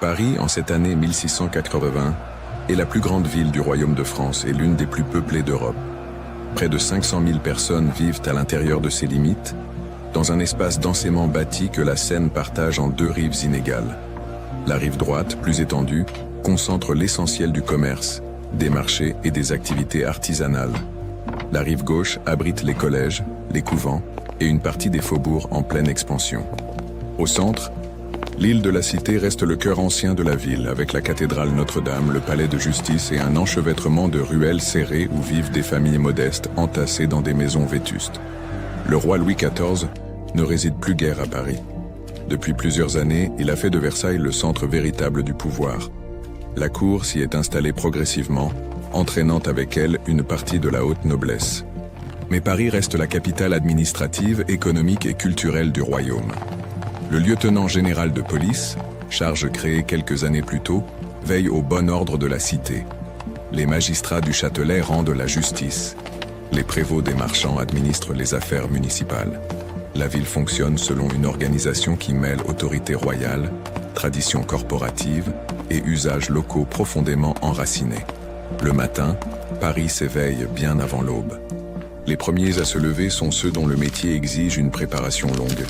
Paris, en cette année 1680, est la plus grande ville du Royaume de France et l'une des plus peuplées d'Europe. Près de 500 000 personnes vivent à l'intérieur de ses limites, dans un espace densément bâti que la Seine partage en deux rives inégales. La rive droite, plus étendue, concentre l'essentiel du commerce, des marchés et des activités artisanales. La rive gauche abrite les collèges, les couvents et une partie des faubourgs en pleine expansion. Au centre, l'île de la Cité reste le cœur ancien de la ville, avec la cathédrale Notre-Dame, le palais de justice et un enchevêtrement de ruelles serrées où vivent des familles modestes entassées dans des maisons vétustes. Le roi Louis XIV ne réside plus guère à Paris. Depuis plusieurs années, il a fait de Versailles le centre véritable du pouvoir. La cour s'y est installée progressivement, entraînant avec elle une partie de la haute noblesse. Mais Paris reste la capitale administrative, économique et culturelle du royaume. Le lieutenant général de police, charge créée quelques années plus tôt, veille au bon ordre de la cité. Les magistrats du Châtelet rendent la justice. Les prévôts des marchands administrent les affaires municipales. La ville fonctionne selon une organisation qui mêle autorité royale, traditions corporatives et usages locaux profondément enracinés. Le matin, Paris s'éveille bien avant l'aube. Les premiers à se lever sont ceux dont le métier exige une préparation longue.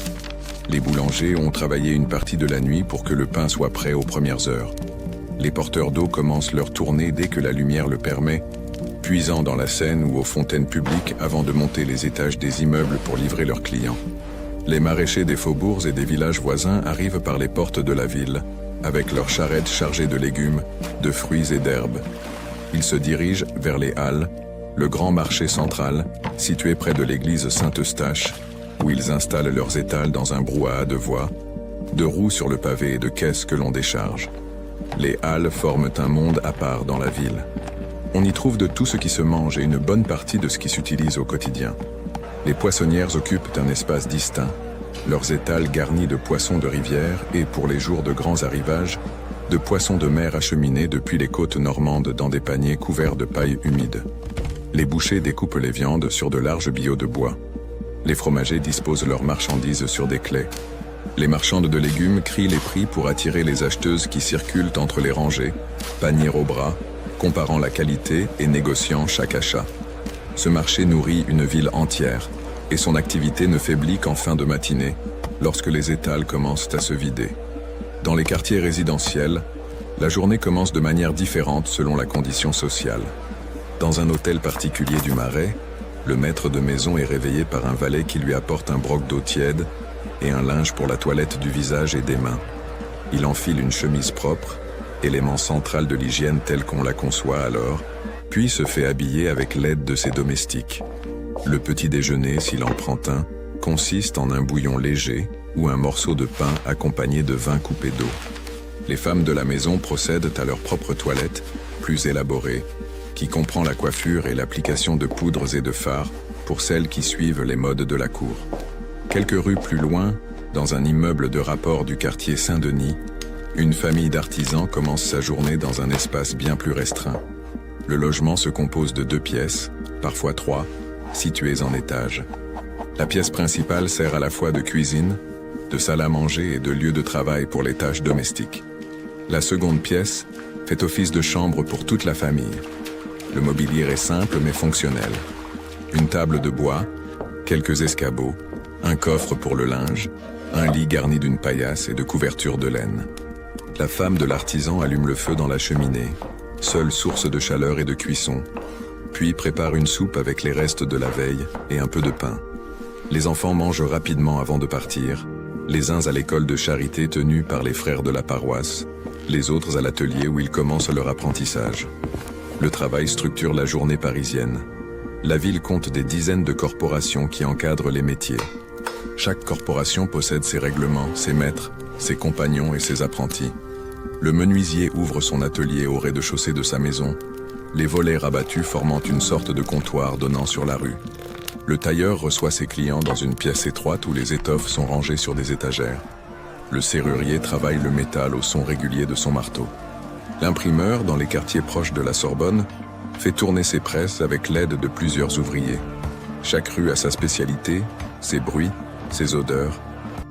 Les boulangers ont travaillé une partie de la nuit pour que le pain soit prêt aux premières heures. Les porteurs d'eau commencent leur tournée dès que la lumière le permet, puisant dans la Seine ou aux fontaines publiques avant de monter les étages des immeubles pour livrer leurs clients. Les maraîchers des faubourgs et des villages voisins arrivent par les portes de la ville, avec leurs charrettes chargées de légumes, de fruits et d'herbes. Ils se dirigent vers les Halles, le grand marché central, situé près de l'église Saint-Eustache, où ils installent leurs étals dans un brouhaha de voies, de roues sur le pavé et de caisses que l'on décharge. Les Halles forment un monde à part dans la ville. On y trouve de tout ce qui se mange et une bonne partie de ce qui s'utilise au quotidien. Les poissonnières occupent un espace distinct, leurs étals garnis de poissons de rivière et, pour les jours de grands arrivages, de poissons de mer acheminés depuis les côtes normandes dans des paniers couverts de paille humide. Les bouchers découpent les viandes sur de larges billots de bois. Les fromagers disposent leurs marchandises sur des claies. Les marchandes de légumes crient les prix pour attirer les acheteuses qui circulent entre les rangées, paniers au bras, comparant la qualité et négociant chaque achat. Ce marché nourrit une ville entière, et son activité ne faiblit qu'en fin de matinée, lorsque les étals commencent à se vider. Dans les quartiers résidentiels, la journée commence de manière différente selon la condition sociale. Dans un hôtel particulier du Marais, le maître de maison est réveillé par un valet qui lui apporte un broc d'eau tiède et un linge pour la toilette du visage et des mains. Il enfile une chemise propre, élément central de l'hygiène telle qu'on la conçoit alors, puis se fait habiller avec l'aide de ses domestiques. Le petit déjeuner, s'il en prend un, consiste en un bouillon léger ou un morceau de pain accompagné de vin coupé d'eau. Les femmes de la maison procèdent à leur propre toilette, plus élaborée, qui comprend la coiffure et l'application de poudres et de fards pour celles qui suivent les modes de la cour. Quelques rues plus loin, dans un immeuble de rapport du quartier Saint-Denis, une famille d'artisans commence sa journée dans un espace bien plus restreint. Le logement se compose de 2 pièces, parfois 3, situées en étage. La pièce principale sert à la fois de cuisine, de salle à manger et de lieu de travail pour les tâches domestiques. La seconde pièce fait office de chambre pour toute la famille. Le mobilier est simple mais fonctionnel. Une table de bois, quelques escabeaux, un coffre pour le linge, un lit garni d'une paillasse et de couvertures de laine. La femme de l'artisan allume le feu dans la cheminée, seule source de chaleur et de cuisson, puis prépare une soupe avec les restes de la veille et un peu de pain. Les enfants mangent rapidement avant de partir, les uns à l'école de charité tenue par les frères de la paroisse, les autres à l'atelier où ils commencent leur apprentissage. Le travail structure la journée parisienne. La ville compte des dizaines de corporations qui encadrent les métiers. Chaque corporation possède ses règlements, ses maîtres, ses compagnons et ses apprentis. Le menuisier ouvre son atelier au rez-de-chaussée de sa maison, les volets rabattus formant une sorte de comptoir donnant sur la rue. Le tailleur reçoit ses clients dans une pièce étroite où les étoffes sont rangées sur des étagères. Le serrurier travaille le métal au son régulier de son marteau. L'imprimeur, dans les quartiers proches de la Sorbonne, fait tourner ses presses avec l'aide de plusieurs ouvriers. Chaque rue a sa spécialité, ses bruits, ses odeurs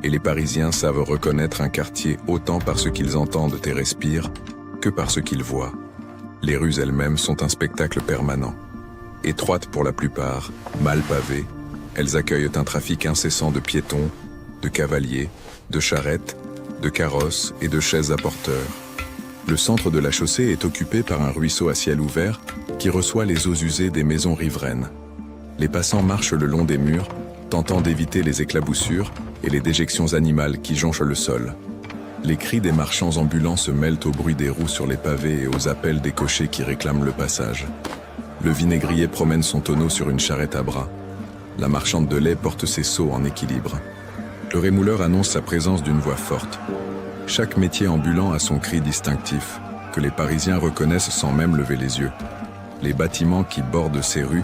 Et les Parisiens savent reconnaître un quartier autant par ce qu'ils entendent et respirent que par ce qu'ils voient. Les rues elles-mêmes sont un spectacle permanent. Étroites pour la plupart, mal pavées, elles accueillent un trafic incessant de piétons, de cavaliers, de charrettes, de carrosses et de chaises à porteurs. Le centre de la chaussée est occupé par un ruisseau à ciel ouvert qui reçoit les eaux usées des maisons riveraines. Les passants marchent le long des murs, tentant d'éviter les éclaboussures et les déjections animales qui jonchent le sol. Les cris des marchands ambulants se mêlent au bruit des roues sur les pavés et aux appels des cochers qui réclament le passage. Le vinaigrier promène son tonneau sur une charrette à bras. La marchande de lait porte ses seaux en équilibre. Le rémouleur annonce sa présence d'une voix forte. Chaque métier ambulant a son cri distinctif, que les Parisiens reconnaissent sans même lever les yeux. Les bâtiments qui bordent ces rues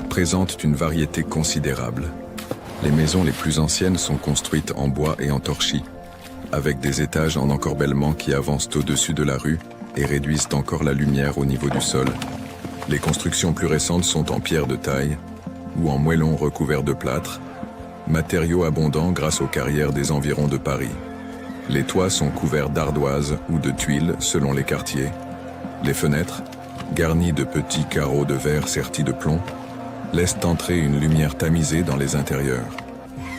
présentent une variété considérable. Les maisons les plus anciennes sont construites en bois et en torchis, avec des étages en encorbellement qui avancent au-dessus de la rue et réduisent encore la lumière au niveau du sol. Les constructions plus récentes sont en pierre de taille ou en moellons recouverts de plâtre, matériaux abondants grâce aux carrières des environs de Paris. Les toits sont couverts d'ardoises ou de tuiles selon les quartiers. Les fenêtres, garnies de petits carreaux de verre sertis de plomb, laissent entrer une lumière tamisée dans les intérieurs.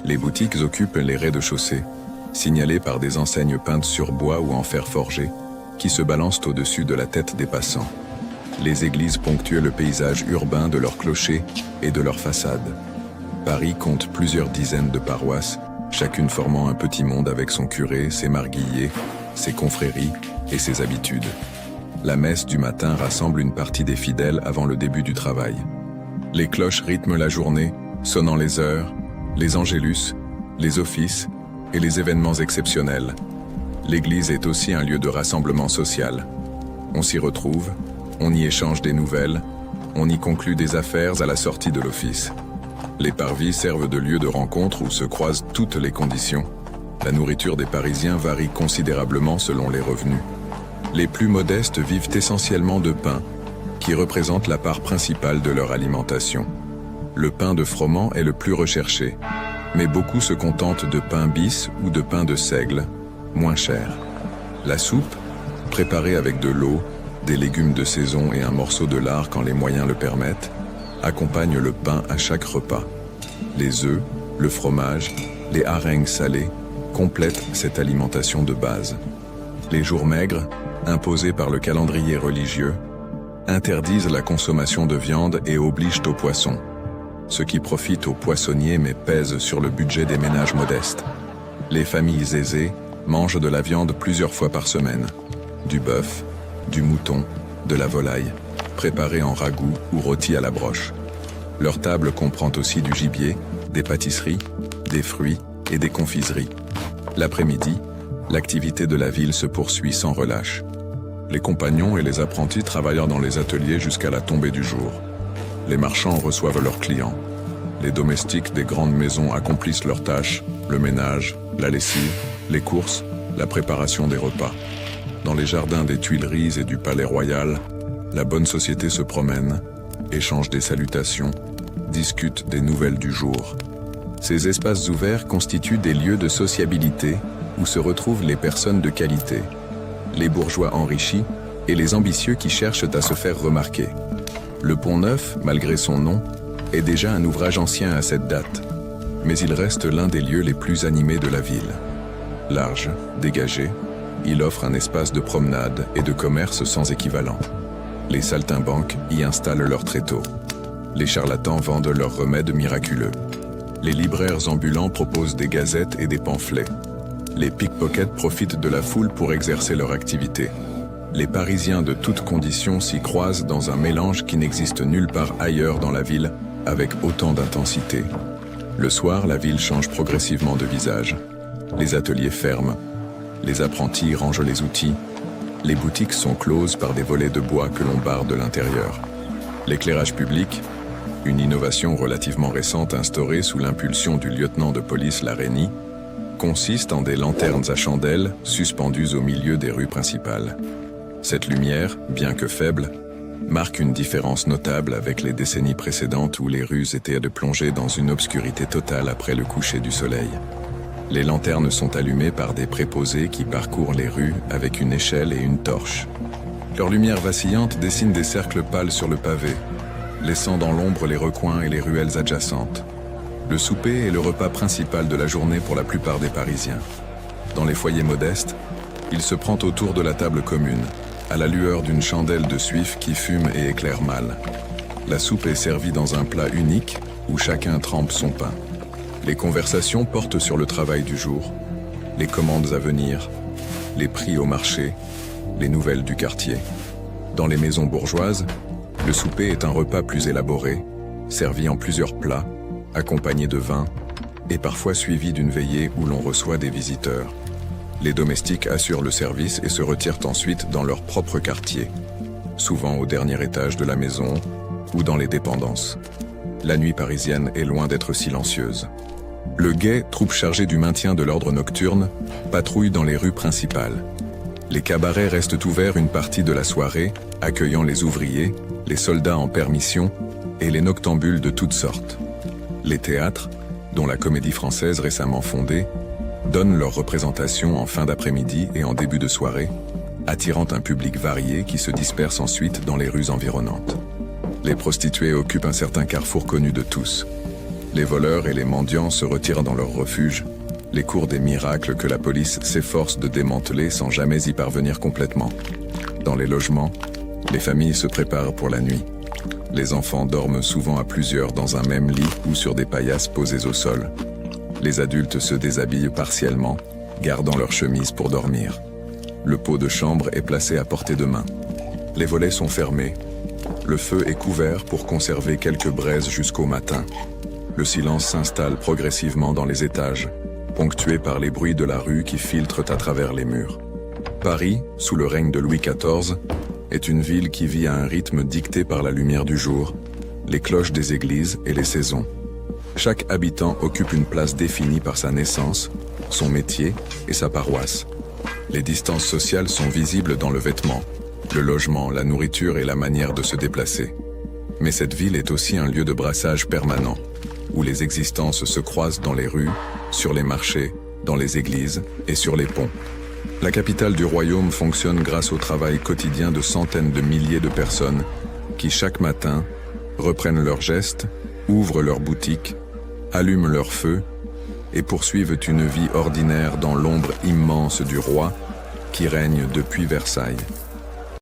Les boutiques occupent les rez-de-chaussée, signalés par des enseignes peintes sur bois ou en fer forgé, qui se balancent au-dessus de la tête des passants. Les églises ponctuent le paysage urbain de leurs clochers et de leurs façades. Paris compte plusieurs dizaines de paroisses, chacune formant un petit monde avec son curé, ses marguilliers, ses confréries et ses habitudes. La messe du matin rassemble une partie des fidèles avant le début du travail. Les cloches rythment la journée, sonnant les heures, les angélus, les offices et les événements exceptionnels. L'église est aussi un lieu de rassemblement social. On s'y retrouve, on y échange des nouvelles, on y conclut des affaires à la sortie de l'office. Les parvis servent de lieu de rencontre où se croisent toutes les conditions. La nourriture des Parisiens varie considérablement selon les revenus. Les plus modestes vivent essentiellement de pain, qui représente la part principale de leur alimentation. Le pain de froment est le plus recherché, mais beaucoup se contentent de pain bis ou de pain de seigle, moins cher. La soupe, préparée avec de l'eau, des légumes de saison et un morceau de lard quand les moyens le permettent, accompagne le pain à chaque repas. Les œufs, le fromage, les harengs salés complètent cette alimentation de base. Les jours maigres, imposés par le calendrier religieux, interdisent la consommation de viande et obligent au poisson, ce qui profite aux poissonniers mais pèse sur le budget des ménages modestes. Les familles aisées mangent de la viande plusieurs fois par semaine, du bœuf, du mouton, de la volaille, préparée en ragoût ou rôtie à la broche. Leur table comprend aussi du gibier, des pâtisseries, des fruits et des confiseries. L'après-midi, l'activité de la ville se poursuit sans relâche. Les compagnons et les apprentis travaillent dans les ateliers jusqu'à la tombée du jour. Les marchands reçoivent leurs clients. Les domestiques des grandes maisons accomplissent leurs tâches, le ménage, la lessive, les courses, la préparation des repas. Dans les jardins des Tuileries et du Palais Royal, la bonne société se promène, échange des salutations, discute des nouvelles du jour. Ces espaces ouverts constituent des lieux de sociabilité où se retrouvent les personnes de qualité, les bourgeois enrichis et les ambitieux qui cherchent à se faire remarquer. Le Pont-Neuf, malgré son nom, est déjà un ouvrage ancien à cette date, mais il reste l'un des lieux les plus animés de la ville. Large, dégagé, il offre un espace de promenade et de commerce sans équivalent. Les saltimbanques y installent leurs tréteaux. Les charlatans vendent leurs remèdes miraculeux. Les libraires ambulants proposent des gazettes et des pamphlets. Les pickpockets profitent de la foule pour exercer leur activité. Les Parisiens de toutes conditions s'y croisent dans un mélange qui n'existe nulle part ailleurs dans la ville, avec autant d'intensité. Le soir, la ville change progressivement de visage. Les ateliers ferment. Les apprentis rangent les outils. Les boutiques sont closes par des volets de bois que l'on barre de l'intérieur. L'éclairage public, une innovation relativement récente instaurée sous l'impulsion du lieutenant de police Larénie, consiste en des lanternes à chandelles suspendues au milieu des rues principales. Cette lumière, bien que faible, marque une différence notable avec les décennies précédentes où les rues étaient de plonger dans une obscurité totale après le coucher du soleil. Les lanternes sont allumées par des préposés qui parcourent les rues avec une échelle et une torche. Leur lumière vacillante dessine des cercles pâles sur le pavé, laissant dans l'ombre les recoins et les ruelles adjacentes. Le souper est le repas principal de la journée pour la plupart des Parisiens. Dans les foyers modestes, il se prend autour de la table commune, à la lueur d'une chandelle de suif qui fume et éclaire mal. La soupe est servie dans un plat unique où chacun trempe son pain. Les conversations portent sur le travail du jour, les commandes à venir, les prix au marché, les nouvelles du quartier. Dans les maisons bourgeoises, le souper est un repas plus élaboré, servi en plusieurs plats, accompagné de vin et parfois suivi d'une veillée où l'on reçoit des visiteurs. Les domestiques assurent le service et se retirent ensuite dans leur propre quartier, souvent au dernier étage de la maison ou dans les dépendances. La nuit parisienne est loin d'être silencieuse. Le guet, troupe chargée du maintien de l'ordre nocturne, patrouille dans les rues principales. Les cabarets restent ouverts une partie de la soirée, accueillant les ouvriers, les soldats en permission et les noctambules de toutes sortes. Les théâtres, dont la Comédie Française récemment fondée, donnent leurs représentations en fin d'après-midi et en début de soirée, attirant un public varié qui se disperse ensuite dans les rues environnantes. Les prostituées occupent un certain carrefour connu de tous. Les voleurs et les mendiants se retirent dans leurs refuges, les cours des miracles que la police s'efforce de démanteler sans jamais y parvenir complètement. Dans les logements, les familles se préparent pour la nuit. Les enfants dorment souvent à plusieurs dans un même lit ou sur des paillasses posées au sol. Les adultes se déshabillent partiellement, gardant leur chemise pour dormir. Le pot de chambre est placé à portée de main. Les volets sont fermés. Le feu est couvert pour conserver quelques braises jusqu'au matin. Le silence s'installe progressivement dans les étages, ponctué par les bruits de la rue qui filtrent à travers les murs. Paris, sous le règne de Louis XIV, est une ville qui vit à un rythme dicté par la lumière du jour, les cloches des églises et les saisons. Chaque habitant occupe une place définie par sa naissance, son métier et sa paroisse. Les distances sociales sont visibles dans le vêtement, le logement, la nourriture et la manière de se déplacer. Mais cette ville est aussi un lieu de brassage permanent, où les existences se croisent dans les rues, sur les marchés, dans les églises et sur les ponts. La capitale du royaume fonctionne grâce au travail quotidien de centaines de milliers de personnes qui, chaque matin, reprennent leurs gestes, ouvrent leurs boutiques, allument leur feu et poursuivent une vie ordinaire dans l'ombre immense du roi qui règne depuis Versailles.